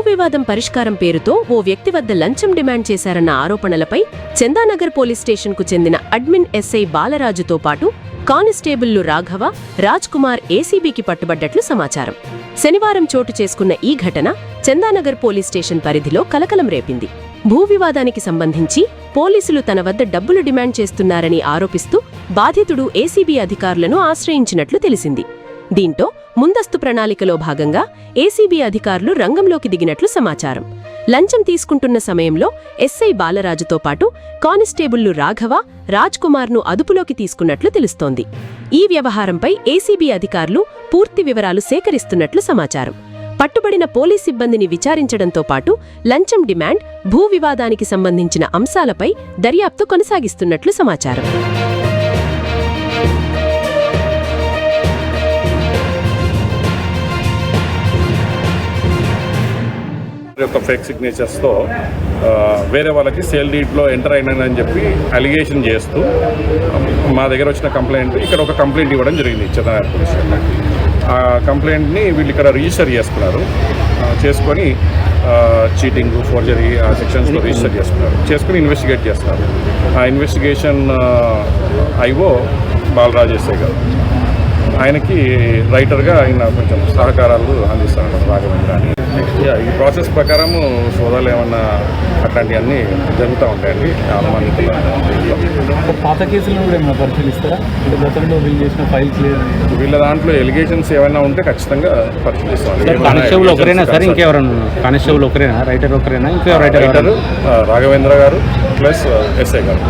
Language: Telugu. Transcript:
వివాదం పరిష్కారం పేరుతో ఓ వ్యక్తి వద్ద లంచం డిమాండ్ చేశారన్న ఆరోపణలపై చందానగర్ పోలీస్ స్టేషన్కు చెందిన అడ్మిన్ ఎస్ఐ బాలరాజుతో పాటు కానిస్టేబుళ్లు రాఘవ, రాజ్ కుమార్ ఏసీబీకి పట్టుబడ్డట్లు సమాచారం. శనివారం చోటు చేసుకున్న ఈ ఘటన చందానగర్ పోలీస్ స్టేషన్ పరిధిలో కలకలం రేపింది. భూ వివాదానికి సంబంధించి పోలీసులు తన వద్ద డబ్బులు డిమాండ్ చేస్తున్నారని ఆరోపిస్తూ బాధితుడు ఏసీబీ అధికారులను ఆశ్రయించినట్లు తెలిసింది. దీంతో ముందస్తు ప్రణాళికలో భాగంగా ఏసీబీ అధికారులు రంగంలోకి దిగినట్లు సమాచారం. లంచం తీసుకుంటున్న సమయంలో ఎస్ఐ బాలరాజుతో పాటు కానిస్టేబుళ్లు రాఘవ, రాజ్ కుమార్ను అదుపులోకి తీసుకున్నట్లు తెలుస్తోంది. ఈ వ్యవహారంపై ఏసీబీ అధికారులు పూర్తి వివరాలు సేకరిస్తున్నట్లు సమాచారం. పట్టుబడిన పోలీస్ సిబ్బందిని విచారించడంతో పాటు లంచం డిమాండ్, భూ వివాదానికి సంబంధించిన అంశాలపై దర్యాప్తు కొనసాగిస్తున్నట్లు సమాచారం. యొక్క ఫేక్ సిగ్నేచర్స్తో వేరే వాళ్ళకి సేల్ డీడ్లో ఎంటర్ అయినానని చెప్పి అలిగేషన్ చేస్తూ మా దగ్గర వచ్చిన కంప్లైంట్ ఇక్కడ ఒక కంప్లైంట్ ఇవ్వడం జరిగింది చందానగర్ పోలీస్ స్టేషన్. ఆ కంప్లైంట్ని వీళ్ళు ఇక్కడ రిజిస్టర్ చేసుకున్నారు. చేసుకొని చీటింగ్, ఫోర్జరీ ఆ సెక్షన్స్లో రిజిస్టర్ చేసుకుని ఇన్వెస్టిగేట్ చేస్తున్నారు. ఆ ఇన్వెస్టిగేషన్ ఐఓ బాలరాజ్ ఎస్ఐ గారు, ఆయనకి రైటర్గా ఆయన కొంచెం సహకారాలు అందిస్తున్నారు రాఘవేంద్ర అని. ఈ ప్రాసెస్ ప్రకారము సోదాలు ఏమన్నా అట్లాంటివన్నీ జరుగుతూ ఉంటాయండి. పాత కేసులను కూడా ఏమైనా పరిశీలిస్తారా? అంటే గతంలో వీళ్ళు చేసిన ఫైల్స్ వీళ్ళ దాంట్లో ఎలిగేషన్స్ ఏమైనా ఉంటే ఖచ్చితంగా పరిశీలిస్తాం. కానిస్టేబుల్ ఒకరేనా సార్, ఇంకెవరన్నా? కానిస్టేబుల్ ఒకరేనా, రైటర్ ఒకరేనా, ఇంకా రైటర్ రాఘవేంద్ర గారు ప్లస్ ఎస్ఐ గారు.